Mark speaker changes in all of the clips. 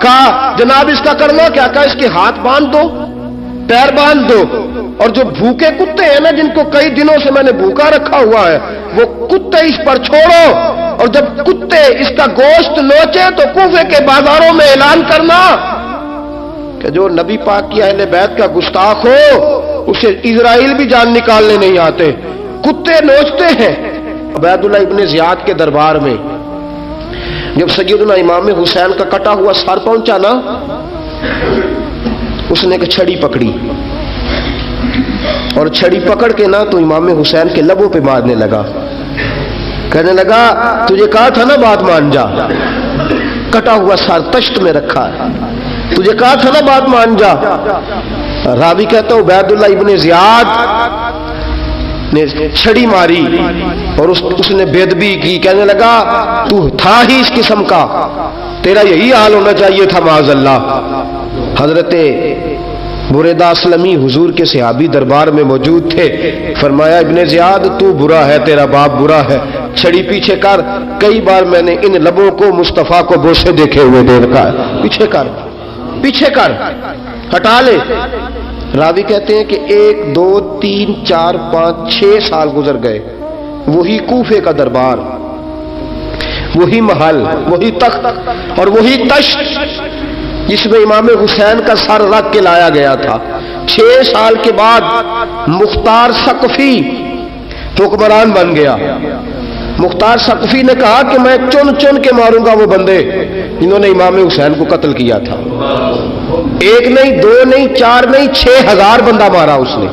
Speaker 1: کہا جناب اس کا کر لو کیا؟ کہا اس کے ہاتھ باندھ دو، پیر باندھ دو، اور جو بھوکے کتے ہیں نا جن کو کئی دنوں سے میں نے بھوکا رکھا ہوا ہے وہ کتے اس پر چھوڑو، اور جب کتے اس کا گوشت نوچے تو کوفے کے بازاروں میں اعلان کرنا کہ جو نبی پاک کی اہل بیت کا گستاخ ہو اسے اسرائیل بھی جان نکالنے نہیں آتے، کتے نوچتے ہیں۔ عبید اللہ ابن زیاد کے دربار میں جب سیدنا امام حسین کا کٹا ہوا سر پہنچا نا، اس نے ایک چھڑی پکڑی اور چھڑی پکڑ کے نا تو امام حسین کے لبوں پہ مارنے لگا، کہنے لگا تجھے کہا تھا نا بات مان جا، کٹا ہوا سر تشت میں رکھا ہے، تجھے کہا تھا نا بات مان جا۔ راوی کہتا ہوں عبید اللہ ابن زیاد نے چھڑی ماری اور اس نے بے ادبی کی، کہنے لگا تو تھا ہی اس قسم کا، تیرا یہی حال ہونا چاہیے تھا معاذ اللہ۔ حضرت بریدہ اسلمی حضور کے صحابی دربار میں موجود تھے، فرمایا ابن زیاد تو برا ہے، تیرا باپ برا ہے، چھڑی پیچھے کر۔ کئی بار میں نے ان لبوں کو مصطفیٰ کو بوسے دیکھے ہوئے دیکھا ہے، پیچھے کر، پیچھے کر، ہٹا لے۔ راوی کہتے ہیں کہ 1 2 3 4 5 6 سال گزر گئے، وہی کوفے کا دربار، وہی محل، وہی تخت اور وہی تشت جس میں امام حسین کا سر رکھ کے لایا گیا تھا۔ 6 سال کے بعد مختار ثقفی حکمران بن گیا۔ مختار ثقفی نے کہا کہ میں چن چن کے ماروں گا وہ بندے جنہوں نے امام حسین کو قتل کیا تھا۔ 1 نہیں 2 نہیں 4 نہیں 6000 بندہ مارا اس نے،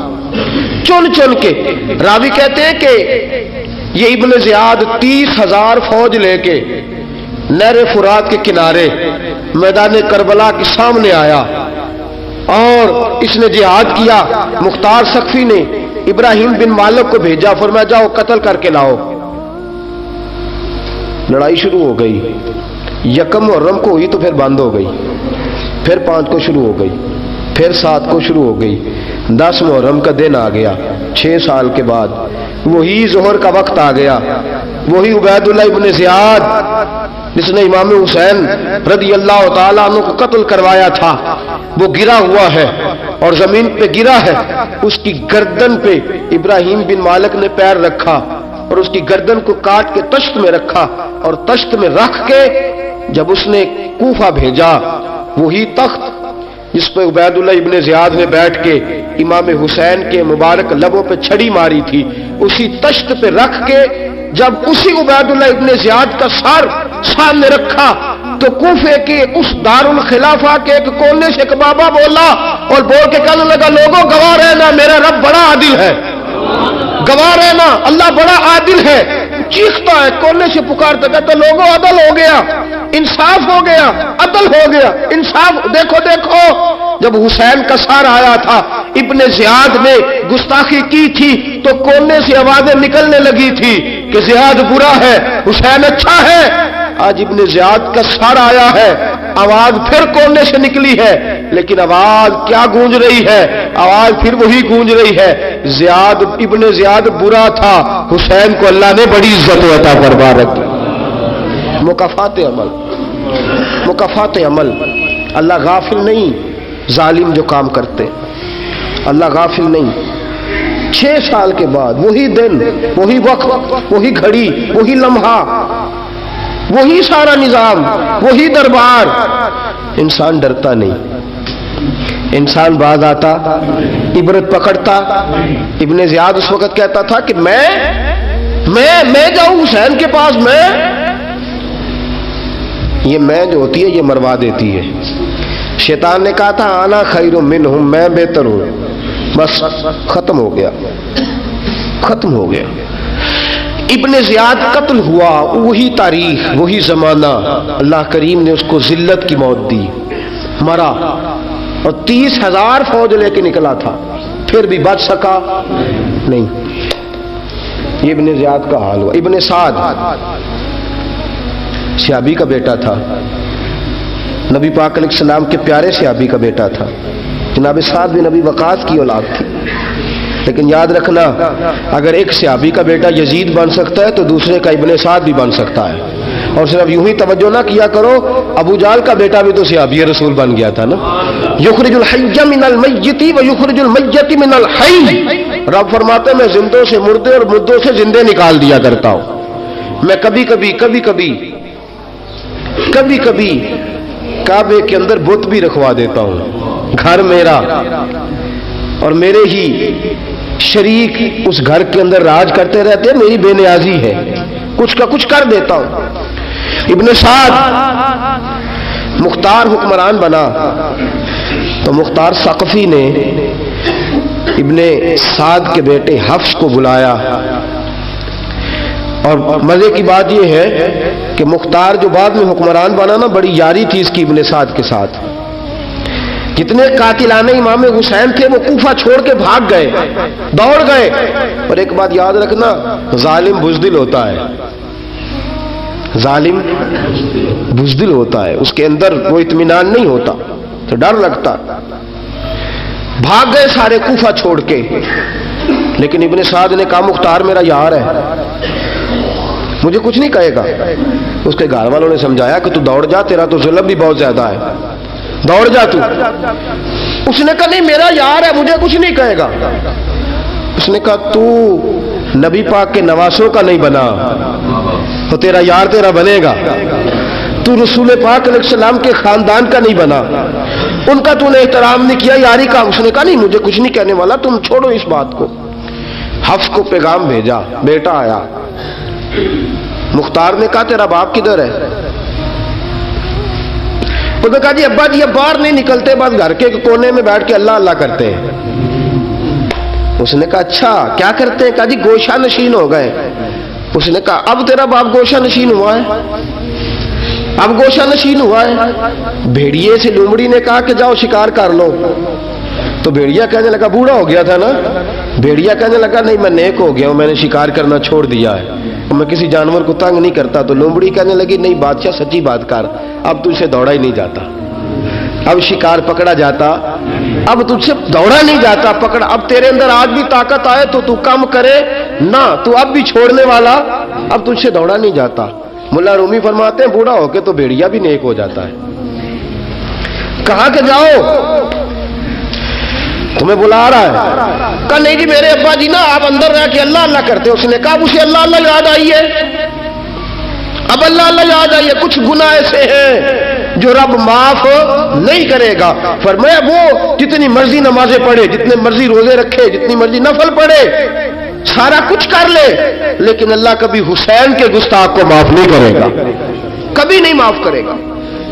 Speaker 1: چن چن کے۔ راوی کہتے ہیں کہ یہ ابن زیاد 30,000 فوج لے کے نہر فرات کے کنارے میدان کربلا کے سامنے آیا اور اس نے جہاد کیا۔ مختار ثقفی نے ابراہیم بن مالک کو بھیجا، فرمایا جاؤ قتل کر کے لاؤ۔ لڑائی شروع ہو گئی، 1 محرم کو ہوئی تو پھر بند ہو گئی، پھر 5 کو شروع ہو گئی، پھر 7 کو شروع ہو گئی، 10 محرم کا دن آ گیا۔ 6 سال کے بعد وہی ظہر کا وقت آ گیا، وہی عبید اللہ ابن زیاد جس نے امام حسین رضی اللہ تعالیٰ عنہ کو قتل کروایا تھا، وہ گرا ہوا ہے اور زمین پہ گرا ہے۔ اس کی گردن پہ ابراہیم بن مالک نے پیر رکھا اور اس کی گردن کو کاٹ کے تشت میں رکھا، اور تشت میں رکھ کے جب اس نے کوفہ بھیجا، وہی تخت جس پہ عبید اللہ ابن زیاد نے بیٹھ کے امام حسین کے مبارک لبوں پہ چھڑی ماری تھی، اسی تشت پہ رکھ کے جب اسی عبید اللہ ابن زیاد کا سر سامنے رکھا تو کوفے کے اس دارالخلافہ کے ایک کونے سے ایک بابا بولا اور بول کے کہنے لگا لوگوں گواہ رہنا میرا رب بڑا عادل ہے، گواہ رہنا اللہ بڑا عادل ہے۔ چیختا ہے، کونے سے پکارتا، کہتا لوگوں عدل ہو گیا، انصاف ہو گیا، عدل ہو گیا، انصاف۔ دیکھو دیکھو، جب حسین کا سر آیا تھا ابن زیاد نے گستاخی کی تھی تو کونے سے آوازیں نکلنے لگی تھی کہ زیاد برا ہے حسین اچھا ہے۔ آج ابن زیاد کا سر آیا ہے، آواز پھر کونے سے نکلی ہے، لیکن آواز کیا گونج رہی ہے؟ آواز پھر وہی گونج رہی ہے، زیاد ابن زیاد برا تھا، حسین کو اللہ نے بڑی عزت عطا فرما رکھی۔ مکافات عمل، مکافات عمل، اللہ غافل نہیں ظالم جو کام کرتے، اللہ غافل نہیں۔ 6 سال کے بعد وہی دن، وہی وقت، وہی گھڑی، وہی لمحہ، وہی سارا نظام، وہی دربار۔ انسان ڈرتا نہیں، انسان باز آتا، عبرت پکڑتا۔ ابن زیاد اس وقت کہتا تھا کہ میں جاؤں حسین کے پاس، یہ میں جو ہوتی ہے یہ مروا دیتی ہے۔ شیطان نے کہا تھا انا خیر منہم، میں بہتر ہوں، بس ختم ہو گیا، ختم ہو گیا۔ ابن زیاد قتل ہوا، وہی تاریخ، وہی زمانہ، اللہ کریم نے اس کو ذلت کی موت دی، مرا، اور 30,000 فوج لے کے نکلا تھا، پھر بھی بچ سکا نہیں۔ یہ ابن زیاد کا حال ہوا۔ ابن سعد صحابی کا بیٹا تھا، نبی پاک علیہ السلام کے پیارے صحابی کا بیٹا تھا۔ جناب سعد بن نبی وقاص کی اولاد تھی، لیکن یاد رکھنا اگر ایک صحابی کا بیٹا یزید بن سکتا ہے تو دوسرے کا ابن سعد بھی بن سکتا ہے، اور صرف یوں ہی توجہ نہ کیا کرو، ابو جال کا بیٹا بھی تو صحابی رسول بن گیا تھا نا. یخرج الحی من المیت و یخرج المیت من الحی. رب فرماتے ہیں میں زندوں سے مردے اور مردوں سے زندے نکال دیا کرتا ہوں. میں کبھی کبھی کعبے کے اندر بت بھی رکھوا دیتا ہوں. گھر میرا اور میرے ہی شریک اس گھر کے اندر راج کرتے رہتے ہیں، میری بے نیازی ہے، کچھ کا کچھ کر دیتا ہوں. ابن سعد مختار حکمران بنا تو مختار ثقفی نے ابن سعد کے بیٹے حفص کو بلایا. اور مزے کی بات یہ ہے کہ مختار جو بعد میں حکمران بنا نا، بڑی یاری تھی اس کی ابن سعد کے ساتھ. جتنے قاتلان امام حسین تھے وہ کوفہ چھوڑ کے بھاگ گئے، دوڑ گئے. اور ایک بات یاد رکھنا، ظالم بزدل ہوتا ہے، ظالم بزدل ہوتا ہے، اس کے اندر وہ اطمینان نہیں ہوتا، تو ڈر لگتا. بھاگ گئے سارے کوفہ چھوڑ کے. لیکن ابن سعد نے کہا مختار میرا یار ہے، مجھے کچھ نہیں کہے گا. اس کے گھر والوں نے سمجھایا کہ تو دوڑ جا، تیرا تو ظلم بھی بہت زیادہ ہے، دوڑ جا تو. اس نے کہا نہیں میرا یار ہے، مجھے کچھ نہیں کہے گا. اس نے کہا تو نبی پاک کے نواسوں کا نہیں بنا تو تیرا یار تیرا بنے گا. تو رسول پاک علیہ السلام کے خاندان کا نہیں بنا، ان کا تو نے احترام نہیں کیا، یاری کا. اس نے کہا نہیں مجھے کچھ نہیں کہنے والا، تم چھوڑو اس بات کو. حفص کو پیغام بھیجا، بیٹا آیا. مختار نے کہا تیرا باپ کدھر ہے؟ اس نے کہا جی ابا جی اب باہر نہیں نکلتے، بس گھر کے کونے میں بیٹھ کے اللہ اللہ کرتے ہیں. اس نے کہا اچھا کیا کرتے ہیں؟ کہا جی گوشہ نشین ہو گئے. اس نے کہا اب تیرا باپ گوشہ نشین ہوا ہے؟ اب گوشہ نشین ہوا ہے. بھیڑیے سے لومڑی نے کہا کہ جاؤ شکار کر لو. تو بھیڑیا کہنے لگا، بوڑھا ہو گیا تھا نا، بھیڑیا کہنے لگا نہیں میں نیک ہو گیا ہوں، میں نے شکار کرنا چھوڑ دیا ہے، میں کسی جانور کو تنگ نہیں کرتا. تو لومڑی کہنے لگی نہیں بادشاہ سچی بات کر، اب تجھ سے دوڑا ہی نہیں جاتا، اب شکار پکڑا جاتا، اب تجھ سے دوڑا نہیں جاتا، پکڑا. اب تیرے اندر آج بھی طاقت آئے تو کم کرے نہ، تو اب بھی چھوڑنے والا، اب تجھ سے دوڑا نہیں جاتا. ملا رومی فرماتے ہیں بوڑھا ہو کے تو بھیڑیا بھی نیک ہو جاتا ہے. کہا کہ جاؤ تمہیں بلا رہا ہے. کہا نہیں جی میرے ابا جی نا آپ اندر رہ کے اللہ اللہ کرتے. اس نے کہا اسے اللہ اللہ یاد آئی ہے، اب اللہ اللہ یاد آئی ہے، کچھ گناہ ایسے ہیں جو رب معاف نہیں کرے گا. فرمایا وہ جتنی مرضی نمازیں پڑھے، جتنے مرضی روزے رکھے، جتنی مرضی نفل پڑھے، سارا کچھ کر لے، لیکن اللہ کبھی حسین کے گستاخ کو معاف نہیں کرے گا، کبھی نہیں معاف کرے گا.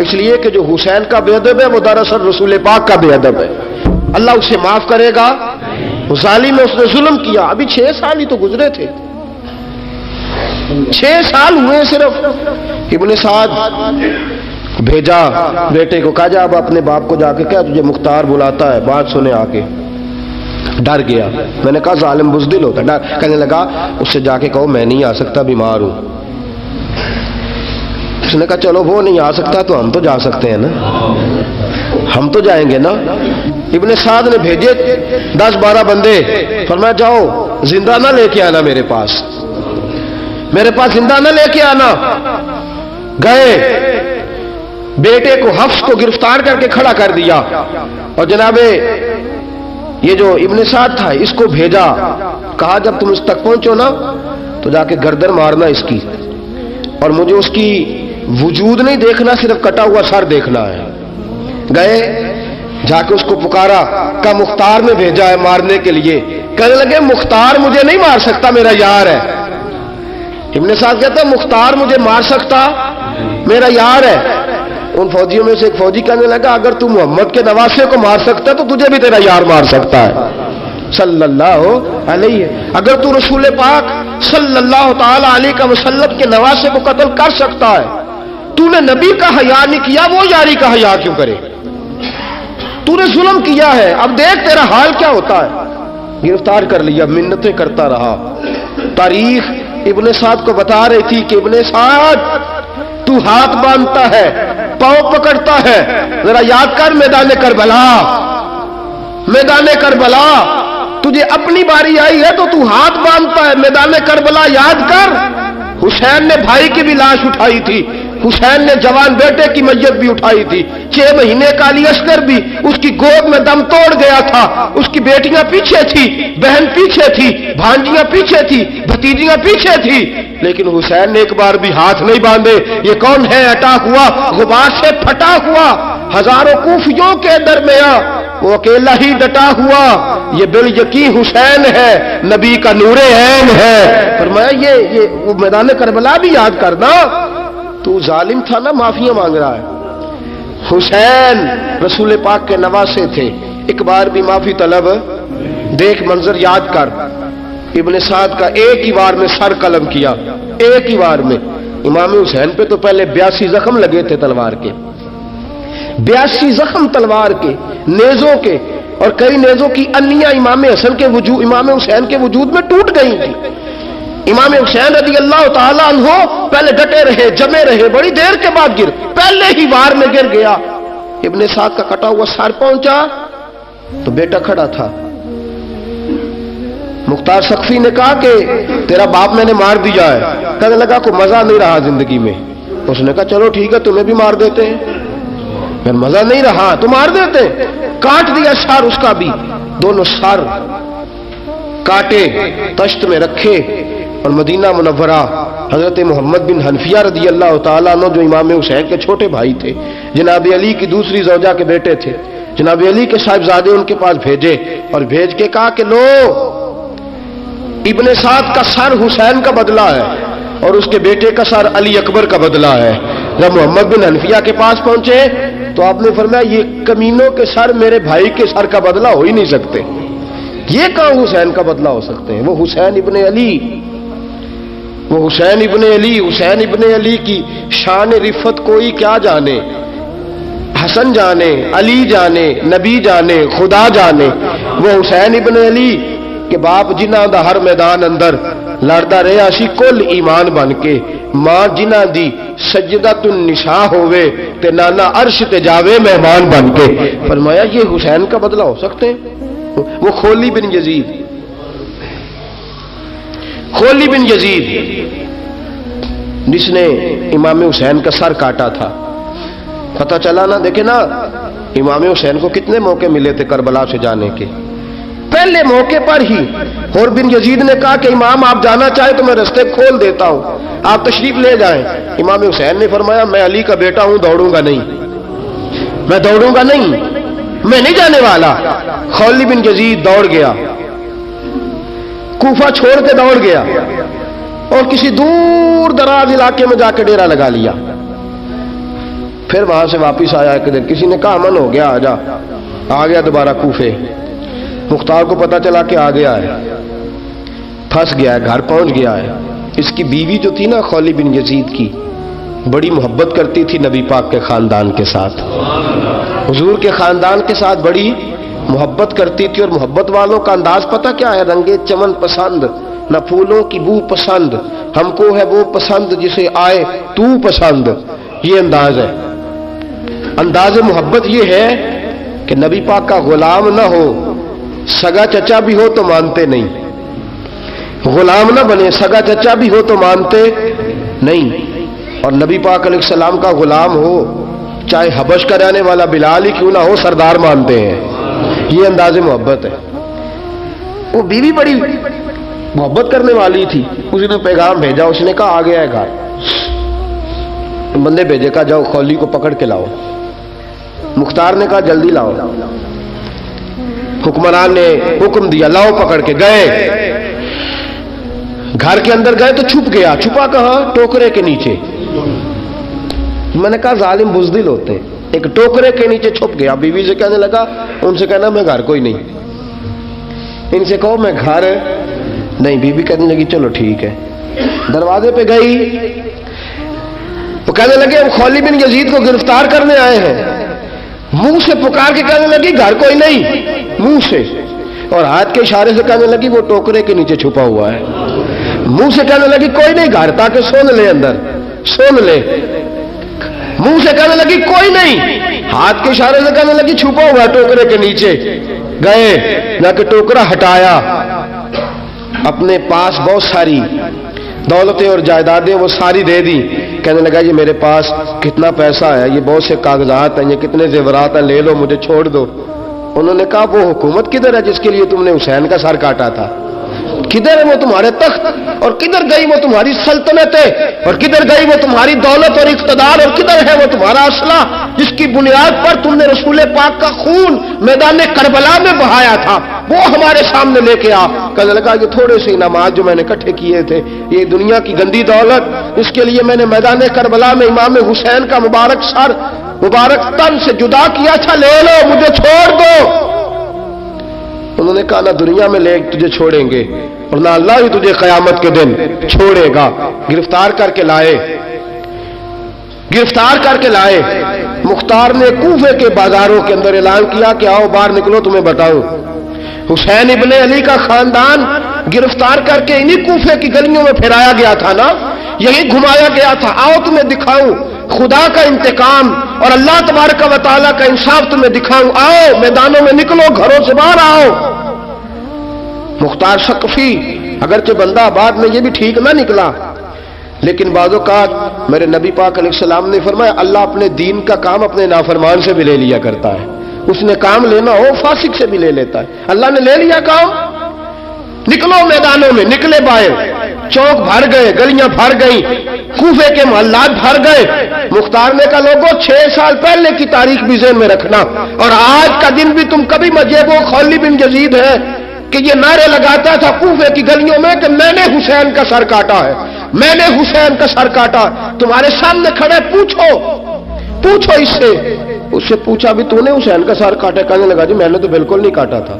Speaker 1: اس لیے کہ جو حسین کا بے ادب ہے وہ دراصل رسول پاک کا بے ادب ہے. اللہ اسے معاف کرے گا. ظالم میں اس نے ظلم کیا. ابھی 6 سال ہی تو گزرے تھے، 6 سال ہوئے صرف. ابن سعد بھیجا بیٹے کو، کہا جا اب اپنے باپ کو جا کے کہا تجھے مختار بلاتا ہے، بات سنے آ کے. ڈر گیا. میں نے کہا ظالم بزدل ہوتا ہے. کہنے لگا اس سے جا کے کہو میں نہیں آ سکتا، بیمار ہوں. اس نے کہا چلو وہ نہیں آ سکتا تو ہم تو جا سکتے ہیں نا، ہم تو جائیں گے نا. ابن سعد نے بھیجے 10-12 بندے، فرمایا جاؤ زندہ نہ لے کے آنا، میرے پاس زندہ نہ لے کے آنا. گئے بیٹے کو حفص کو گرفتار کر کے کھڑا کر دیا. اور جناب یہ جو ابن سعد تھا اس کو بھیجا، کہا جب تم اس تک پہنچو نا تو جا کے گردن مارنا اس کی، اور مجھے اس کی وجود نہیں دیکھنا، صرف کٹا ہوا سر دیکھنا ہے. گئے جا کے اس کو پکارا، کہا مختار نے بھیجا ہے مارنے کے لیے. کہنے لگے مختار مجھے نہیں مار سکتا، میرا یار ہے. ابن سعد کہتا ہے مختار مجھے مار سکتا، میرا یار ہے. ان فوجیوں میں سے ایک فوجی کہنے لگا اگر تو محمد کے نواسے کو مار سکتا ہے تو تجھے بھی تیرا یار مار سکتا ہے صلی اللہ علیہ. اگر تو رسول پاک صلی اللہ تعالی علیہ وسلم کے نواسے کو قتل کر سکتا ہے، تو نے نبی کا حیا نہیں کیا، وہ یاری کا حیا کیوں کرے؟ تو نے ظلم کیا ہے، اب دیکھ تیرا حال کیا ہوتا ہے. گرفتار کر لیا، منتیں کرتا رہا. تاریخ ابن سعد کو بتا رہی تھی کہ ابن سعد تو ہاتھ باندھتا ہے، پاؤں پکڑتا ہے. ذرا یاد کر میدان کربلا تجھے اپنی باری آئی ہے تو تو ہاتھ باندھتا ہے. میدان کربلا یاد کر، حسین نے بھائی کی بھی لاش اٹھائی تھی، حسین نے جوان بیٹے کی میت بھی اٹھائی تھی، 6 مہینے کا علی اصغر بھی اس کی گود میں دم توڑ گیا تھا، اس کی بیٹیاں پیچھے تھی، بہن پیچھے تھی، بھانجیاں پیچھے تھی، بھتیجیاں پیچھے تھی، لیکن حسین نے ایک بار بھی ہاتھ نہیں باندھے۔ یہ کون ہے؟ اٹا ہوا، غبار سے پھٹا ہوا، ہزاروں کوفیوں کے درمیان وہ اکیلا ہی ڈٹا ہوا، یہ بال یقین حسین ہے، نبی کا نور عین ہے۔ فرمایا یہ وہ میدان کربلا بھی یاد کرنا، تو ظالم تھا نا، معافیاں مانگ رہا ہے۔ حسین رسول پاک کے نواسے تھے، ایک بار بھی معافی طلب، دیکھ منظر یاد کر، ابن سعد کا ایک ہی وار میں سر قلم کیا، ایک ہی وار میں۔ امام حسین پہ تو پہلے 82 زخم لگے تھے تلوار کے، 82 زخم تلوار کے، نیزوں کے، اور کئی نیزوں کی انیاں امام حسین کے وجود میں ٹوٹ گئی تھی۔ امام حسین رضی اللہ تعالیٰ عنہ پہلے ڈٹے رہے، جمے رہے، بڑی دیر کے بعد پہلے ہی وار میں گر گیا۔ ابن سعد کا کٹا ہوا سر پہنچا تو بیٹا کھڑا تھا۔ مختار سقفی نے کہا کہ تیرا باپ میں نے مار دیا ہے۔ کہنے لگا کوئی مزہ نہیں رہا زندگی میں۔ اس نے کہا چلو ٹھیک ہے، تمہیں بھی مار دیتے ہیں۔ پھر مزہ نہیں رہا تو مار دیتے۔ کاٹ دیا سر اس کا بھی، دونوں سر کاٹے، تشت میں رکھے، اور مدینہ منورہ حضرت محمد بن حنفیہ رضی اللہ تعالیٰ عنہ جو امام حسین کے چھوٹے بھائی تھے، جناب علی کی دوسری زوجہ کے بیٹے تھے، جناب علی کے صاحبزادے ان کے پاس بھیجے، اور بھیج کے کہا کہ لو ابن سعد کا سر حسین کا بدلہ ہے اور اس کے بیٹے کا سر علی اکبر کا بدلہ ہے۔ جب محمد بن حنفیہ کے پاس پہنچے تو آپ نے فرمایا یہ کمینوں کے سر میرے بھائی کے سر کا بدلہ ہو ہی نہیں سکتے، یہ کہاں حسین کا بدلہ ہو سکتے ہیں؟ وہ حسین ابن علی، وہ حسین ابن علی، حسین ابن علی کی شان رفت کوئی کیا جانے، حسن جانے، علی جانے، نبی جانے، خدا جانے۔ وہ حسین ابن علی کہ باپ جنہ دا ہر میدان اندر لڑدا رہیا سی کل ایمان بن کے، ماں جنہ دی سجدۃ النساء ہوئے تے نانا عرش تے جاوے مہمان بن کے۔ فرمایا یہ حسین کا بدلہ ہو سکتے ہیں؟ وہ خولی بن یزید، خولی بن یزید جس نے امام حسین کا سر کاٹا تھا، پتہ چلا نا، دیکھیں نا امام حسین کو کتنے موقع ملے تھے کربلا سے جانے کے، پہلے موقع پر ہی اور بن یزید نے کہا کہ امام آپ جانا چاہیں تو میں رستے کھول دیتا ہوں، آپ تشریف لے جائیں۔ امام حسین نے فرمایا میں علی کا بیٹا ہوں، دوڑوں گا نہیں، میں دوڑوں گا نہیں، میں نہیں جانے والا۔ خولی بن یزید دوڑ گیا، کوفہ چھوڑ کے دوڑ گیا اور کسی دور دراز علاقے میں جا کے ڈیرا لگا لیا۔ پھر وہاں سے واپس آیا ایک دن، کسی نے کہا امن ہو گیا، آجا، آ گیا دوبارہ کوفے۔ مختار کو پتا چلا کہ آ گیا ہے، پھنس گیا ہے، گھر پہنچ گیا ہے۔ اس کی بیوی جو تھی نا خولی بن یزید کی، بڑی محبت کرتی تھی نبی پاک کے خاندان کے ساتھ، حضور کے خاندان کے ساتھ بڑی محبت کرتی تھی، اور محبت والوں کا انداز پتہ کیا ہے؟ رنگے چمن پسند، نہ پھولوں کی بو پسند، ہم کو ہے وہ پسند جسے آئے تو پسند، یہ انداز ہے۔ انداز محبت یہ ہے کہ نبی پاک کا غلام نہ ہو، سگا چچا بھی ہو تو مانتے نہیں، غلام نہ بنے، سگا چچا بھی ہو تو مانتے نہیں، اور نبی پاک علیہ السلام کا غلام ہو، چاہے حبش کا رہنے والا بلال ہی کیوں نہ ہو، سردار مانتے ہیں۔ یہ انداز محبت ہے۔ وہ بیوی بڑی محبت کرنے والی تھی، اس نے پیغام بھیجا، اس نے کہا آ گیا ہے گھر، بندے بھیجے، کہا جاؤ خولی کو پکڑ کے لاؤ۔ مختار نے کہا جلدی لاؤ، حکمران نے حکم دیا لاؤ، پکڑ کے گئے، گھر کے اندر گئے تو چھپ گیا۔ چھپا کہاں؟ ٹوکرے کے نیچے۔ میں نے کہا ظالم بزدل ہوتے، ایک ٹوکرے کے نیچے چھپ گیا۔ بیوی سے کہنے لگا، ان سے کہنا میں گھر کوئی نہیں، ان سے کہو میں گھر نہیں۔ بیوی کہنے لگی چلو ٹھیک ہے۔ دروازے پہ گئی، وہ کہنے لگے ہم خولی بن یزید کو گرفتار کرنے آئے ہیں۔ منہ سے پکار کے کہنے لگی گھر کوئی نہیں، منہ سے، اور ہاتھ کے اشارے سے کہنے لگی وہ ٹوکرے کے نیچے چھپا ہوا ہے۔ منہ سے کہنے لگی کوئی نہیں گھر، تاکہ سن لے، اندر سن لے۔ منہ سے کہنے لگی کوئی نہیں، ہاتھ کے اشارے سے کہنے لگی چھپا ہوا ہے ٹوکرے کے نیچے۔ گئے، جا کے ٹوکرا ہٹایا، اپنے پاس بہت ساری دولتیں اور جائیدادیں وہ ساری دے دی. کہنے لگا یہ میرے پاس کتنا پیسہ ہے، یہ بہت سے کاغذات ہیں، یہ کتنے زیورات ہیں، لے لو، مجھے چھوڑ دو. انہوں نے کہا وہ حکومت کدھر ہے جس کے لیے تم نے حسین کا سر کاٹا تھا؟ کدھر ہے وہ تمہارے تخت، اور کدھر گئی وہ تمہاری سلطنتیں، اور کدھر گئی وہ تمہاری دولت اور اقتدار، اور کدھر ہے وہ تمہارا اسلحہ جس کی بنیاد پر تم نے رسول پاک کا خون میدان کربلا میں بہایا تھا؟ وہ ہمارے سامنے لے کے آ. کہنے لگا یہ تھوڑے سے انعامات جو میں نے اکٹھے کیے تھے، یہ دنیا کی گندی دولت، اس کے لیے میں نے میدان کربلا میں امام حسین کا مبارک سر مبارک تن سے جدا کیا تھا، لے لو، مجھے چھوڑ دو. انہوں نے کہا نہ دنیا میں لے تجھے چھوڑیں گے اور نہ اللہ ہی تجھے قیامت کے دن چھوڑے گا. گرفتار کر کے لائے، گرفتار کر کے لائے. مختار نے کوفے کے بازاروں کے اندر اعلان کیا کہ آؤ باہر نکلو تمہیں بتاؤں. حسین ابن علی کا خاندان گرفتار کر کے انہی کوفے کی گلیوں میں پھرایا گیا تھا نا، یہی گھمایا گیا تھا. آؤ تمہیں دکھاؤں خدا کا انتقام اور اللہ تبارک و تعالیٰ کا انصاف تمہیں دکھاؤں. آؤ میدانوں میں نکلو، گھروں سے باہر آؤ. مختار ثقفی اگرچہ بندہ آباد میں یہ بھی ٹھیک نہ نکلا، لیکن بعض اوقات میرے نبی پاک علیہ السلام نے فرمایا اللہ اپنے دین کا کام اپنے نافرمان سے بھی لے لیا کرتا ہے. اس نے کام لینا ہو فاسق سے بھی لے لیتا ہے. اللہ نے لے لیا کام. نکلو میدانوں میں، نکلے باہر. چوک بھر گئے، گلیاں بھر گئیں، کوفے کے محلات بھر گئے. مختار نے کہا لوگوں 6 سال پہلے کی تاریخ بھی ذہن میں رکھنا، اور آج کا دن بھی تم کبھی مجیب و خولد بن یزید ہے کہ یہ نعرے لگاتا تھا کوفے کی گلیوں میں کہ میں نے حسین کا سر کاٹا ہے، میں نے حسین کا سر کاٹا. تمہارے سامنے کھڑے، پوچھو پوچھو اس سے پوچھا بھی تو نے حسین کا سر کاٹا؟ کہنے لگا جی میں نے تو بالکل نہیں کاٹا تھا،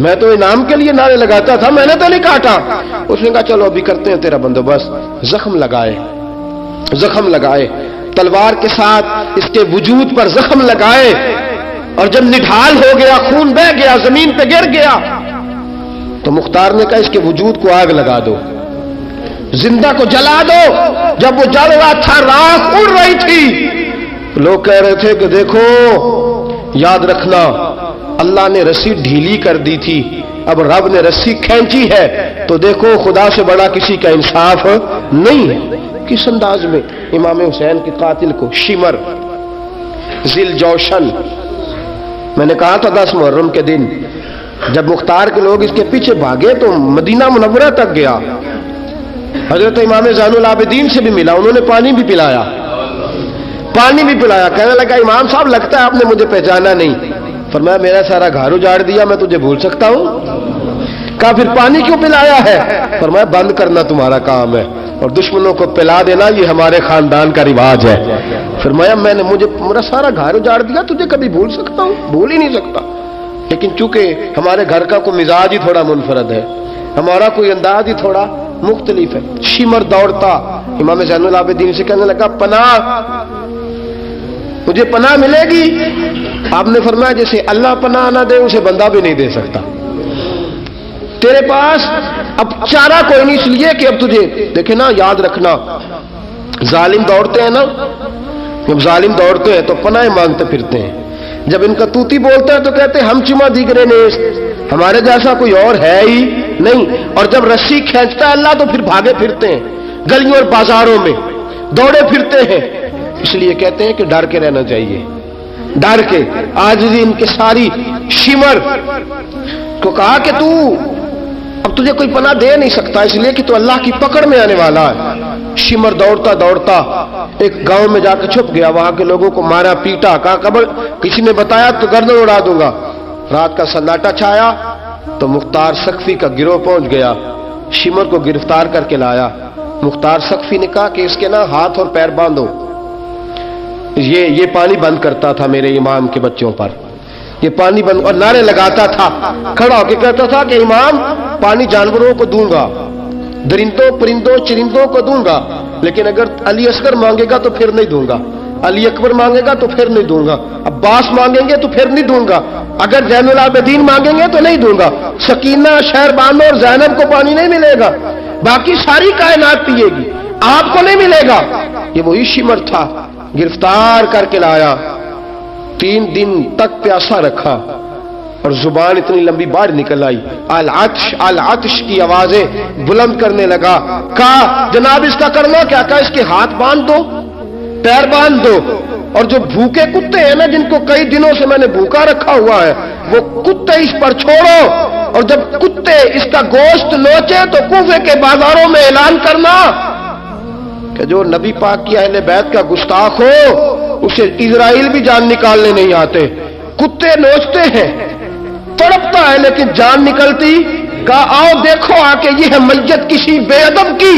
Speaker 1: میں تو انعام کے لیے نعرے لگاتا تھا، میں نے تو نہیں کاٹا. اس نے کہا چلو ابھی کرتے ہیں تیرا بندوبست. زخم لگائے، زخم لگائے، تلوار کے ساتھ اس کے وجود پر زخم لگائے، اور جب نڈھال ہو گیا، خون بہ گیا، زمین پہ گر گیا، تو مختار نے کہا اس کے وجود کو آگ لگا دو، زندہ کو جلا دو. جب وہ جل رہا تھا راکھ اڑ رہی تھی. لوگ کہہ رہے تھے کہ دیکھو یاد رکھنا اللہ نے رسی ڈھیلی کر دی تھی، اب رب نے رسی کھینچی ہے، تو دیکھو خدا سے بڑا کسی کا انصاف نہیں ہے. کس انداز میں امام حسین کے قاتل کو شمر ذیل جوشن، میں نے کہا تھا 10 محرم کے دن جب مختار کے لوگ اس کے پیچھے بھاگے تو مدینہ منورہ تک گیا. حضرت امام زین العابدین سے بھی ملا، انہوں نے پانی بھی پلایا، پانی بھی پلایا. کہنے لگا امام صاحب لگتا ہے آپ نے مجھے پہچانا نہیں. فرمایا میرا سارا گھر اجاڑ دیا، میں تجھے بھول سکتا ہوں؟ کہا پھر پانی کیوں پلایا ہے؟ فرمایا بند کرنا تمہارا کام ہے اور دشمنوں کو پلا دینا یہ ہمارے خاندان کا رواج ہے. فرمایا مجھے میرا سارا گھر اجاڑ دیا، تجھے کبھی بھول سکتا ہوں؟ بھول ہی نہیں سکتا. لیکن چونکہ ہمارے گھر کا کوئی مزاج ہی تھوڑا منفرد ہے، ہمارا کوئی انداز ہی تھوڑا مختلف ہے. شمر دوڑتا امام زین العابدین سے کہنے لگا پناہ، مجھے پناہ ملے گی؟ آپ نے فرمایا جیسے اللہ پناہ نہ دے اسے بندہ بھی نہیں دے سکتا. تیرے پاس اب چارہ کوئی نہیں، اس لیے کہ اب تجھے دیکھے نا، یاد رکھنا ظالم دوڑتے ہیں نا، جب ظالم دوڑتے ہیں تو پناہ مانگتے پھرتے ہیں. جب ان کا توتی بولتا ہے تو کہتے ہیں ہم چما دیگرے نیست، ہمارے جیسا کوئی اور ہے ہی نہیں. اور جب رسی کھینچتا ہے اللہ تو پھر بھاگے پھرتے ہیں گلیوں اور بازاروں میں، دوڑے پھرتے ہیں. اس لیے کہتے ہیں کہ ڈر کے رہنا چاہیے، ڈر کے. آج بھی ان کے ساری شمر کو کہا کہ تو اب تجھے کوئی پناہ دے نہیں سکتا، اس لیے کہ تو اللہ کی پکڑ میں آنے والا ہے. شمر دوڑتا دوڑتا ایک گاؤں میں جا کے چھپ گیا، وہاں کے لوگوں کو مارا پیٹا، کہا قبر کسی نے بتایا تو گردن اڑا دوں گا. رات کا سناٹا چھایا تو مختار ثقفی کا گروہ پہنچ گیا، شمر کو گرفتار کر کے لایا. مختار ثقفی نے کہا کہ اس کے نا ہاتھ اور پیر باندھو، یہ پانی بند کرتا تھا میرے امام کے بچوں پر، یہ پانی بند، اور نعرے لگاتا تھا، کھڑا ہو کے کہتا تھا کہ امام پانی جانوروں کو دوں گا، درندوں پرندوں چرندوں کو دوں گا، لیکن اگر علی اصغر مانگے گا تو پھر نہیں دوں گا، علی اکبر مانگے گا تو پھر نہیں دوں گا، عباس مانگیں گے تو پھر نہیں دوں گا، اگر زین العابدین مانگیں گے تو نہیں دوں گا. سکینہ شہر بانو اور زینب کو پانی نہیں ملے گا، باقی ساری کائنات پیے گی، آپ کو نہیں ملے گا. یہ وہی شمر تھا، گرفتار کر کے لایا، 3 دن تک پیاسا رکھا، اور زبان اتنی لمبی باہر نکل آئی، العطش العطش کی آوازیں بلند کرنے لگا۔ کہا جناب اس کا کرنا کیا؟ کہا اس کے ہاتھ باندھ دو، پیر باندھ دو، اور جو بھوکے کتے ہیں نا جن کو کئی دنوں سے میں نے بھوکا رکھا ہوا ہے، وہ کتے اس پر چھوڑو، اور جب کتے اس کا گوشت نوچے تو کوفے کے بازاروں میں اعلان کرنا کہ جو نبی پاک کی اہل بیت کا گستاخ ہو اسے اسرائیل بھی جان نکالنے نہیں آتے۔ کتے نوچتے ہیں، تڑپتا ہے لیکن جان نکلتی۔ کہا آؤ دیکھو آ کے یہ ہے میت کسی بے ادب کی،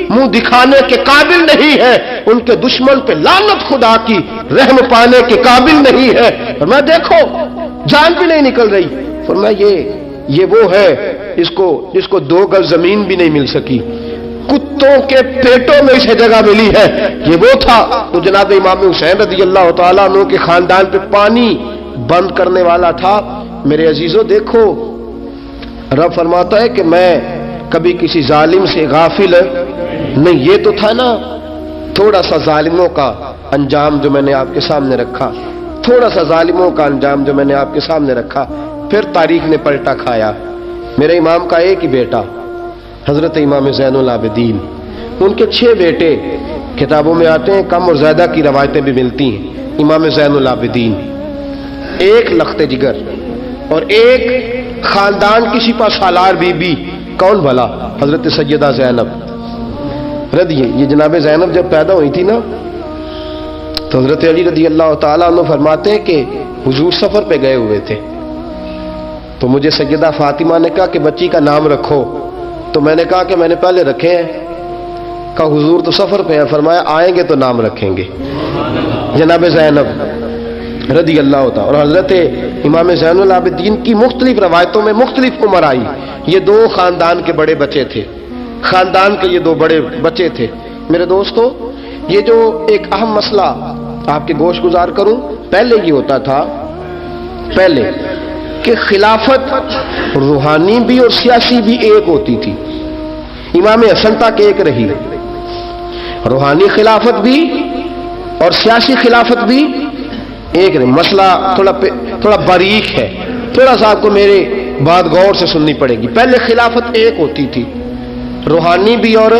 Speaker 1: منہ دکھانے کے قابل نہیں ہے، ان کے دشمن پہ لعنت خدا کی، رحم پانے کے قابل نہیں ہے۔ فرمایا دیکھو جان بھی نہیں نکل رہی۔ فرمایا یہ وہ ہے جس کو 2 گز زمین بھی نہیں مل سکی، کتوں کے پیٹوں میں اسے جگہ ملی ہے۔ یہ وہ تھا تو جناب امام حسین رضی اللہ تعالیٰ عنہ کے خاندان پہ پانی بند کرنے والا تھا۔ میرے عزیزو دیکھو، رب فرماتا ہے کہ میں کبھی کسی ظالم سے غافل نہیں۔ یہ تو تھا نا تھوڑا سا ظالموں کا انجام جو میں نے آپ کے سامنے رکھا، تھوڑا سا ظالموں کا انجام جو میں نے آپ کے سامنے رکھا، پھر تاریخ نے پلٹا کھایا۔ میرے امام کا ایک ہی بیٹا حضرت امام زین العابدین، ان کے 6 بیٹے کتابوں میں آتے ہیں، کم اور زیادہ کی روایتیں بھی ملتی ہیں۔ امام زین العابدین، ایک لخت جگر اور ایک خاندان کی سپہ سالار بی بی، کون بھلا؟ حضرت سیدہ زینب رضی۔ یہ جناب زینب جب پیدا ہوئی تھی نا تو حضرت علی رضی اللہ تعالیٰ عنہ فرماتے ہیں کہ حضور سفر پہ گئے ہوئے تھے، تو مجھے سیدہ فاطمہ نے کہا کہ بچی کا نام رکھو، تو میں نے کہا کہ میں نے پہلے رکھے ہیں۔ کہا حضور تو سفر پہ ہیں، فرمایا آئیں گے تو نام رکھیں گے۔ جناب زینب رضی اللہ تعالیٰ اور حضرت امام زین العابدین کی مختلف روایتوں میں مختلف عمر آئی۔ یہ 2 خاندان کے بڑے بچے تھے، خاندان کے یہ 2 بڑے بچے تھے۔ میرے دوستو، یہ جو ایک اہم مسئلہ آپ کے گوش گزار کروں، پہلے یہ ہوتا تھا پہلے کہ خلافت روحانی بھی اور سیاسی بھی ایک ہوتی تھی۔ امام حسن تک ایک رہی، روحانی خلافت بھی اور سیاسی خلافت بھی ایک رہی۔ مسئلہ تھوڑا باریک ہے، تھوڑا سا آپ کو میرے بات غور سے سننی پڑے گی۔ پہلے خلافت ایک ہوتی تھی، روحانی بھی اور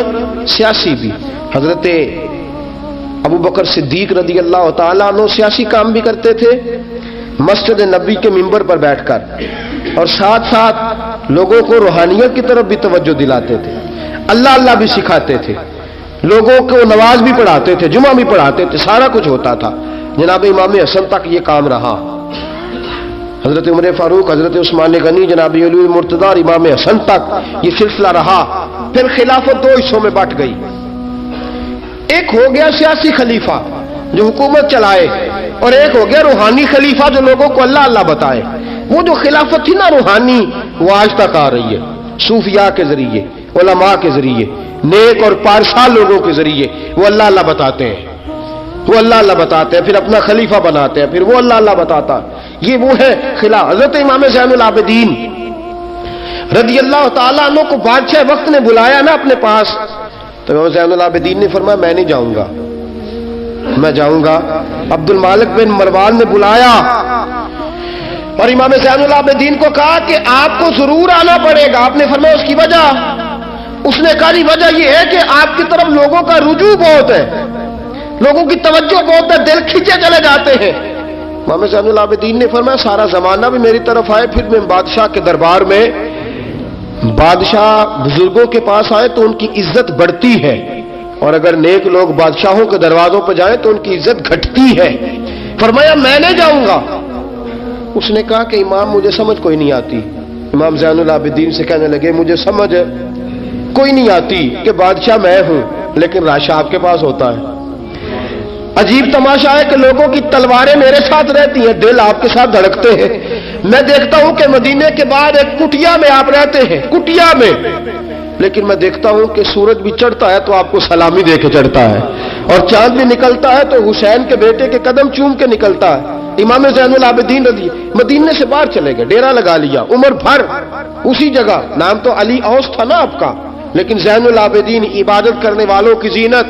Speaker 1: سیاسی بھی۔ حضرت ابو بکر صدیق رضی اللہ تعالیٰ عنہ سیاسی کام بھی کرتے تھے مسجد نبی کے منبر پر بیٹھ کر، اور ساتھ ساتھ لوگوں کو روحانیت کی طرف بھی توجہ دلاتے تھے، اللہ اللہ بھی سکھاتے تھے، لوگوں کو نماز بھی پڑھاتے تھے، جمعہ بھی پڑھاتے تھے، سارا کچھ ہوتا تھا۔ جناب امام حسن تک یہ کام رہا، حضرت عمر فاروق، حضرت عثمان غنی، جناب علی مرتضیٰ اور امام حسن تک یہ سلسلہ رہا۔ پھر خلافت 2 حصوں میں بٹ گئی، ایک ہو گیا سیاسی خلیفہ جو حکومت چلائے، اور ایک ہو گیا روحانی خلیفہ جو لوگوں کو اللہ اللہ بتائے۔ وہ جو خلافت تھی نا روحانی، وہ آج تک آ رہی ہے، صوفیاء کے ذریعے، علماء کے ذریعے، نیک اور پارسال لوگوں کے ذریعے وہ اللہ اللہ بتاتے ہیں، وہ اللہ اللہ بتاتے ہیں، پھر اپنا خلیفہ بناتے ہیں، پھر وہ اللہ اللہ بتاتا۔ یہ وہ ہے خلاف۔ حضرت امام زین العابدین رضی اللہ تعالیٰ عنہ کو بادشاہ وقت نے بلایا نا اپنے پاس، تو امام زین العابدین نے فرمایا میں نہیں جاؤں گا، میں جاؤں گا۔ عبد المالک بن مروان نے بلایا اور امام زین العابدین کو کہا کہ آپ کو ضرور آنا پڑے گا۔ آپ نے فرمایا اس کی وجہ؟ اس نے کہا وجہ یہ ہے کہ آپ کی طرف لوگوں کا رجوع بہت ہے، لوگوں کی توجہ بہت ہے، دل کھینچے چلے جاتے ہیں۔ امام زین العابدین نے فرمایا سارا زمانہ بھی میری طرف آئے، پھر میں بادشاہ کے دربار میں، بادشاہ بزرگوں کے پاس آئے تو ان کی عزت بڑھتی ہے، اور اگر نیک لوگ بادشاہوں کے دروازوں پہ جائیں تو ان کی عزت گھٹتی ہے۔ فرمایا میں نہیں جاؤں گا۔ اس نے کہا کہ امام مجھے سمجھ کوئی نہیں آتی۔ امام زین العابدین سے کہنے لگے مجھے سمجھ کوئی نہیں آتی کہ بادشاہ میں ہوں لیکن راشا آپ کے پاس ہوتا ہے۔ عجیب تماشا ہے کہ لوگوں کی تلواریں میرے ساتھ رہتی ہیں، دل آپ کے ساتھ دھڑکتے ہیں۔ میں دیکھتا ہوں کہ مدینے کے بعد ایک کٹیا میں آپ رہتے ہیں، کٹیا میں، لیکن میں دیکھتا ہوں کہ سورج بھی چڑھتا ہے تو آپ کو سلامی دے کے چڑھتا ہے، اور چاند بھی نکلتا ہے تو حسین کے بیٹے کے قدم چوم کے نکلتا ہے۔ امام زین العابدین رضی مدینے سے باہر چلے گئے، ڈیرا لگا لیا، عمر بھر اسی جگہ، نام تو علی اوس تھا نا آپ کا، لیکن زین العابدین عبادت کرنے والوں کی زینت۔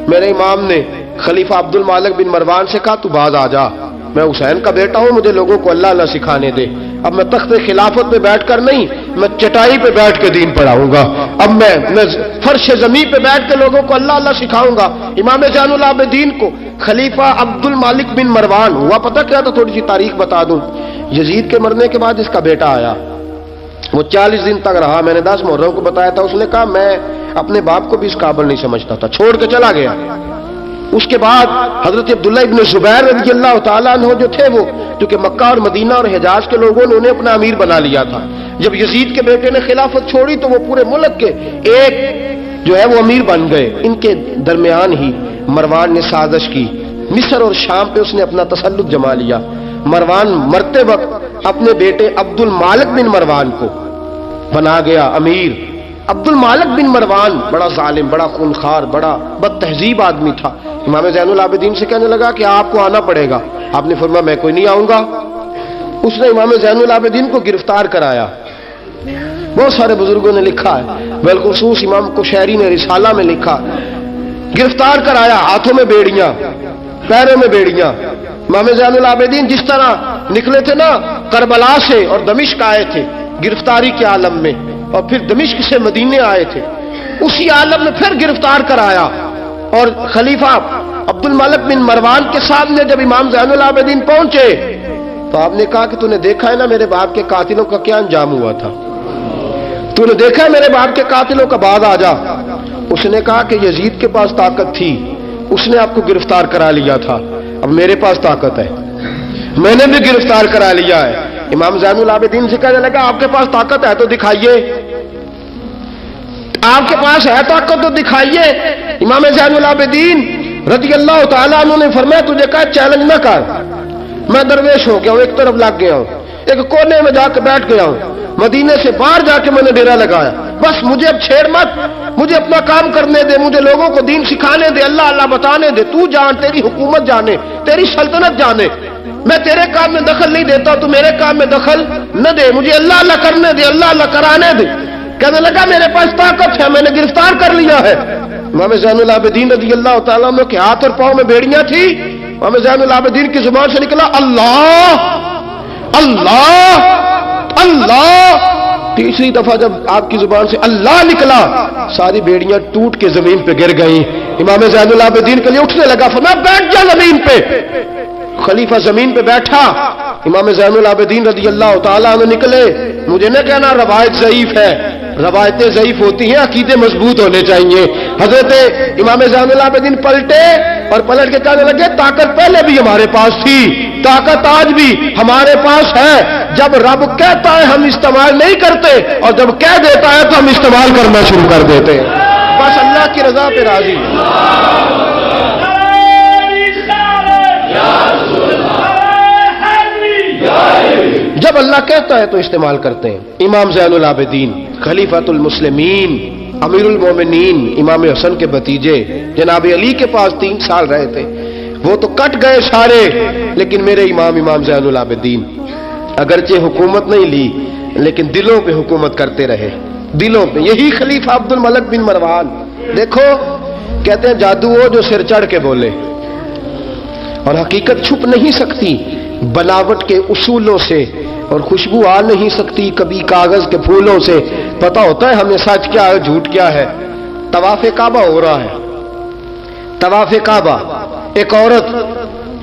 Speaker 1: میرے امام نے خلیفہ عبد المالک بن مروان سے کہا تو باز آ جا، میں حسین کا بیٹا ہوں، مجھے لوگوں کو اللہ اللہ سکھانے دے۔ اب میں تخت خلافت پہ بیٹھ کر نہیں، میں چٹائی پہ بیٹھ کے دین پڑھاؤں گا، اب میں فرش زمین پہ بیٹھ کے لوگوں کو اللہ اللہ سکھاؤں گا۔ امام زین العابدین کو خلیفہ عبد المالک بن مروان ہوا پتہ کیا تھا؟ تھوڑی سی تاریخ بتا دوں۔ یزید کے مرنے کے بعد اس کا بیٹا آیا، وہ 40 دن تک رہا، میں نے 10 محرم کو بتایا تھا، اس نے کہا میں اپنے باپ کو بھی اس قابل نہیں سمجھتا تھا، چھوڑ کے چلا گیا۔ اس کے بعد حضرت عبداللہ ابن زبیر رضی اللہ تعالیٰ عنہ جو تھے، وہ کیونکہ مکہ اور مدینہ اور حجاز کے لوگوں نے انہیں اپنا امیر بنا لیا تھا، جب یزید کے بیٹے نے خلافت چھوڑی تو وہ پورے ملک کے ایک جو ہے وہ امیر بن گئے۔ ان کے درمیان ہی مروان نے سازش کی، مصر اور شام پہ اس نے اپنا تسلط جما لیا۔ مروان مرتے وقت اپنے بیٹے عبد المالک بن مروان کو بنا گیا امیر۔ عبد المالک بن مروان بڑا ظالم، بڑا خونخوار، بڑا بد تہذیب آدمی تھا۔ امام زین العابدین سے کہنے لگا کہ آپ کو آنا پڑے گا، آپ نے فرمایا میں کوئی نہیں آؤں گا۔ اس نے امام زین العابدین کو گرفتار کرایا۔ بہت سارے بزرگوں نے لکھا ہے، بالخصوص امام کشیری نے رسالہ میں لکھا، گرفتار کرایا، ہاتھوں میں بیڑیاں، پیروں میں بیڑیاں۔ امام زین العابدین جس طرح نکلے تھے نا کربلا سے اور دمشق آئے تھے گرفتاری کے عالم میں، اور پھر دمشق سے مدینے آئے تھے، اسی عالم میں پھر گرفتار کرایا۔ اور خلیفہ عبد المالک بن مروان کے سامنے جب امام زین العابدین پہنچے تو آپ نے کہا کہ تو نے دیکھا ہے نا میرے باپ کے قاتلوں کا کیا انجام ہوا تھا، تو نے دیکھا ہے میرے باپ کے قاتلوں کا، بعد آ جا۔ اس نے کہا کہ یزید کے پاس طاقت تھی، اس نے آپ کو گرفتار کرا لیا تھا، اب میرے پاس طاقت ہے، میں نے بھی گرفتار کرا لیا ہے۔ امام زین العابدین سے کہنے لگا آپ کے پاس طاقت ہے تو دکھائیے، آپ کے پاس ہے طاقت تو دکھائیے۔ امام زین العابدین رضی اللہ تعالیٰ عنہ نے فرمایا تجھے کہا چیلنج نہ کر، میں درویش ہو گیا ہوں، ایک طرف لگ گیا ہوں، ایک کونے میں جا کے بیٹھ گیا ہوں، مدینے سے باہر جا کے میں نے ڈیرا لگایا، بس مجھے اب چھیڑ مت، مجھے اپنا کام کرنے دے، مجھے لوگوں کو دین سکھانے دے، اللہ اللہ بتانے دے، تو جان، تیری حکومت جانے، تیری سلطنت جانے، میں تیرے کام میں دخل نہیں دیتا، تو میرے کام میں دخل نہ دے، مجھے اللہ اللہ کرنے دے، اللہ اللہ کرانے دے۔ کہنے لگا میرے پاس طاقت ہے، میں نے گرفتار کر لیا ہے۔ امام زین العابدین رضی اللہ تعالیٰ عنہ کے ہاتھ اور پاؤں میں بیڑیاں تھی، امام زین العابدین کی زبان سے نکلا اللہ اللہ اللہ۔ تیسری دفعہ جب آپ کی زبان سے اللہ نکلا ساری بیڑیاں ٹوٹ کے زمین پہ گر گئیں۔ امام زین العابدین کے لیے اٹھنے لگا، فرمایا بیٹھ جا زمین پہ۔ خلیفہ زمین پہ بیٹھا، امام زین العابدین رضی اللہ تعالیٰ عنہ نکلے۔ مجھے نہ کہنا روایت ضعیف ہے، روایتیں ضعیف ہوتی ہیں، عقیدے مضبوط ہونے چاہیے۔ حضرت امام زین العابدین پلٹے اور پلٹ کے کہنے لگے طاقت پہلے بھی ہمارے پاس تھی، طاقت آج بھی ہمارے پاس ہے، جب رب کہتا ہے ہم استعمال نہیں کرتے، اور جب کہہ دیتا ہے تو ہم استعمال کرنا شروع کر دیتے ہیں، بس اللہ کی رضا پہ راضی۔ جب اللہ کہتا ہے تو استعمال کرتے ہیں۔ امام زین العابدین خلیفۃ المسلمین امیر المومنین امام حسن کے بھتیجے جناب علی کے پاس 3 سال رہے تھے، وہ تو کٹ گئے سارے، لیکن میرے امام زین العابدین اگرچہ حکومت نہیں لی لیکن دلوں پہ حکومت کرتے رہے، دلوں پہ۔ یہی خلیفہ عبد الملک بن مروان، دیکھو کہتے ہیں جادو ہو جو سر چڑھ کے بولے، اور حقیقت چھپ نہیں سکتی بناوٹ کے اصولوں سے، اور خوشبو آ نہیں سکتی کبھی کاغذ کے پھولوں سے۔ پتہ ہوتا ہے ہمیں سچ کیا ہے جھوٹ کیا ہے۔ طواف کعبہ ہو رہا ہے، طواف کعبہ، ایک عورت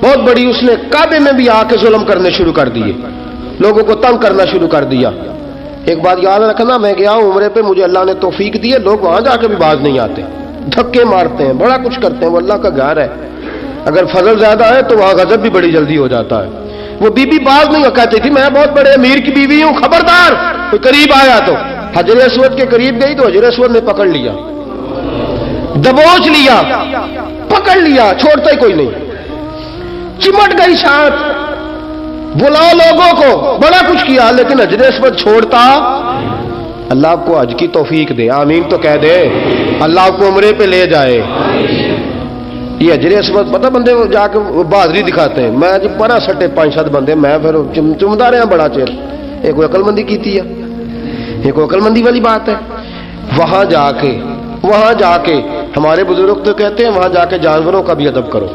Speaker 1: بہت بڑی، اس نے کعبے میں بھی آ کے ظلم کرنے شروع کر دیے، لوگوں کو تنگ کرنا شروع کر دیا۔ ایک بات یاد رکھنا، میں گیا ہوں عمرے پہ، مجھے اللہ نے توفیق دی ہے، لوگ وہاں جا کے بھی باز نہیں آتے، دھکے مارتے ہیں، بڑا کچھ کرتے ہیں، وہ اللہ کا گھر ہے، اگر فضل زیادہ ہے تو وہاں غضب بھی بڑی جلدی ہو جاتا ہے۔ وہ بی بی باز نہیں کہتی تھی میں بہت بڑے امیر کی بیوی ہوں، خبردار کوئی قریب آیا تو حجر اسود کے قریب گئی تو حجر اسود نے پکڑ لیا، دبوچ لیا، پکڑ لیا، چھوڑتا ہی کوئی نہیں، چمٹ گئی ساتھ، بلاؤ لوگوں کو، بڑا کچھ کیا، لیکن حجر اسود چھوڑتا۔ اللہ آپ کو حج کی توفیق دے، آمین تو کہہ دے، اللہ آپ کو عمرے پہ لے جائے۔ یہ حجر اسود پتہ بندے جا کے بہادری دکھاتے ہیں، میں جب پڑا سٹے 5-7 بندے، میں پھر چمدا رہا بڑا چیر، ایک وہ عقل مندی کی تھی ہے، ایک عقل مندی والی بات ہے۔ وہاں جا کے ہمارے بزرگ تو کہتے ہیں وہاں جا کے جانوروں کا بھی ادب کرو،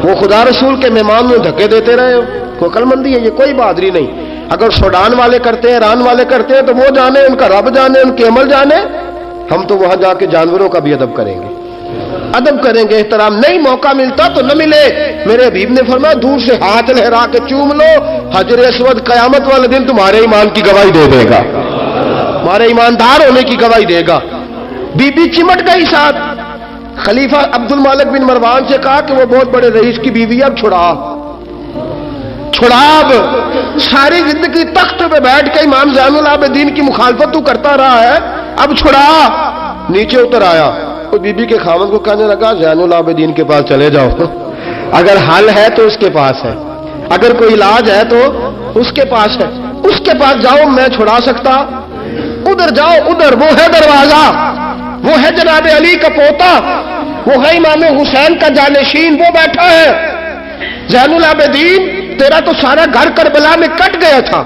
Speaker 1: وہ خدا رسول کے مہمان میں دھکے دیتے رہے ہو، کوئی عقل مندی ہے یہ؟ کوئی بہادری نہیں۔ اگر سوڈان والے کرتے ہیں، ایران والے کرتے ہیں تو وہ جانے، ان کا رب جانے، ان کے عمل جانے۔ ہم تو وہاں جا کے جانوروں کا بھی ادب کریں گے، ادب کریں گے، احترام۔ نہیں موقع ملتا تو نہ ملے۔ میرے حبیب نے فرمایا دور سے ہاتھ لہرا کے چوم لو، حجر اسود قیامت والے دن تمہارے ایمان کی گواہی دے دے گا، تمہارے ایماندار ہونے کی گواہی دے گا۔ بی بی چمٹ گئی ساتھ۔ خلیفہ عبد المالک بن مروان سے کہا کہ وہ بہت بڑے رئیس کی بیوی، اب چھڑا اب ساری زندگی تخت پہ بیٹھ کے امام زین العابدین کی مخالفت تو کرتا رہا ہے، اب چھڑا۔ نیچے اتر آیا، وہ بی بی کے خاوند کو کہنے لگا زین العابدین کے پاس چلے جاؤ، اگر حل ہے تو اس کے پاس ہے، اگر کوئی علاج ہے تو اس کے پاس ہے، اس کے پاس جاؤ، میں چھڑا سکتا؟ ادھر جاؤ، ادھر وہ ہے دروازہ، وہ ہے جناب علی کا پوتا، وہ ہے امام حسین کا جانشین، وہ بیٹھا ہے۔ زین العابدین تیرا تو سارا گھر کربلا میں کٹ گیا تھا،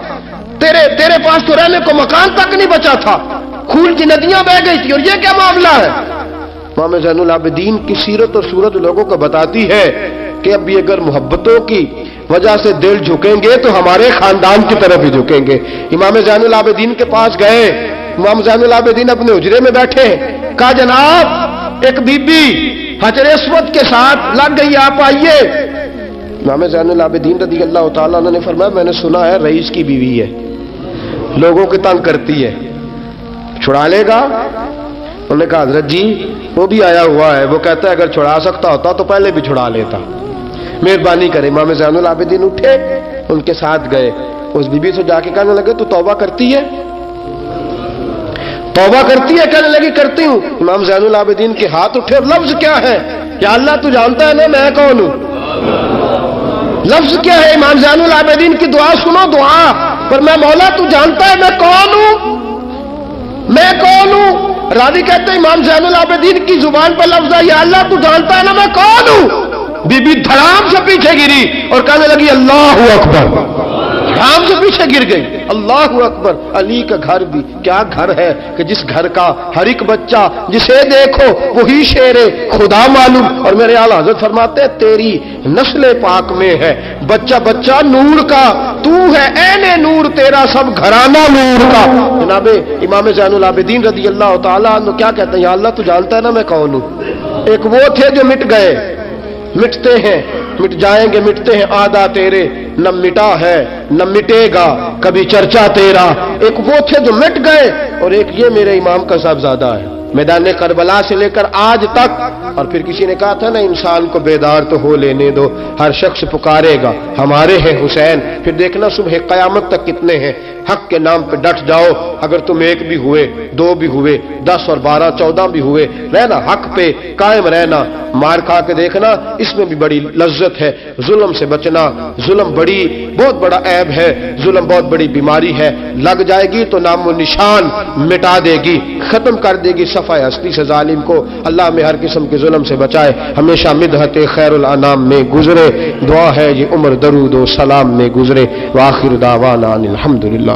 Speaker 1: تیرے پاس تو رہنے کو مکان تک نہیں بچا تھا، خون کی ندیاں بہ گئی تھی، اور یہ کیا معاملہ ہے؟ امام زین العابدین کی سیرت اور صورت لوگوں کو بتاتی ہے کہ اب بھی اگر محبتوں کی وجہ سے دل جھکیں گے تو ہمارے خاندان کی طرف ہی جھکیں گے۔ امام زین العابدین کے پاس گئے، امام زین العابدین اپنے حجرے میں بیٹھے، کہا جناب ایک بی بی حجر اسود کے ساتھ لگ گئی، آپ آئیے۔ امام زین العابدین رضی اللہ تعالیٰ عنہ نے فرمایا میں نے سنا ہے رئیس کی بیوی ہے، لوگوں کو تنگ کرتی ہے، چھڑا لے گا؟ انہوں نے کہا حضرت جی وہ بھی آیا ہوا ہے، وہ کہتا ہے اگر چھڑا سکتا ہوتا تو پہلے بھی چھڑا لیتا، مہربانی کرے۔ امام زین العابدین اٹھے، ان کے ساتھ گئے، اس بی بی سے جا کے کہنے لگے تو توبہ کرتی ہے؟ توبہ کرتی ہے؟ کہنے لگی کرتی ہوں۔ امام زین العابدین کے ہاتھ اٹھے، اور لفظ کیا ہے؟ یا اللہ تو جانتا ہے نا میں کون ہوں۔ لفظ کیا ہے؟ امام زین العابدین کی دعا سنو، دعا پر میں مولا تو جانتا ہے میں کون ہوں، میں کون ہوں۔ راوی کہتے ہیں امام زین العابدین کی زبان پر لفظ ہے یا اللہ تو جانتا ہے نا میں کون ہوں۔ بی بی دھڑام سے پیچھے گری اور کہنے لگی اللہ اکبر، دھڑام سے پیچھے گر گئی، اللہ اکبر۔ علی کا گھر بھی کیا گھر ہے کہ جس گھر کا ہر ایک بچہ جسے دیکھو وہی شیر خدا معلوم۔ اور میرے اعلیٰ حضرت فرماتے ہیں تیری نسل پاک میں ہے بچہ بچہ نور کا، تو ہے عین نور، تیرا سب گھرانہ نور کا۔ جناب امام زین العابدین رضی اللہ تعالیٰ عنہ کیا کہتے ہیں؟ یا اللہ تو جانتا ہے نا میں کون ہوں۔ ایک وہ تھے جو مٹ گئے، مٹتے ہیں، مٹ جائیں گے، مٹتے ہیں آدھا تیرے، نہ مٹا ہے نہ مٹے گا کبھی چرچا تیرا۔ ایک وہ تھے جو مٹ گئے، اور ایک یہ میرے امام کا صاحبزادہ ہے، میدان کربلا سے لے کر آج تک۔ اور پھر کسی نے کہا تھا نا انسان کو بیدار تو ہو لینے دو، ہر شخص پکارے گا ہمارے ہیں حسین۔ پھر دیکھنا صبح قیامت تک کتنے ہیں۔ حق کے نام پہ ڈٹ جاؤ، اگر تم ایک بھی ہوئے، دو بھی ہوئے، 10 اور 12 14 بھی ہوئے، رہنا حق پہ قائم رہنا۔ مار کھا کے دیکھنا اس میں بھی بڑی لذت ہے، ظلم سے بچنا۔ ظلم بہت بڑا عیب ہے، ظلم بہت بڑی بیماری ہے، لگ جائے گی تو نام و نشان مٹا دے گی، ختم کر دے گی صفحہ ہستی سے ظالم کو۔ اللہ میں ہر قسم کے ظلم سے بچائے، ہمیشہ مدحت خیر الانام میں گزرے۔ دعا ہے یہ عمر درود و سلام میں گزرے۔ وآخر دعوانا الحمدللہ۔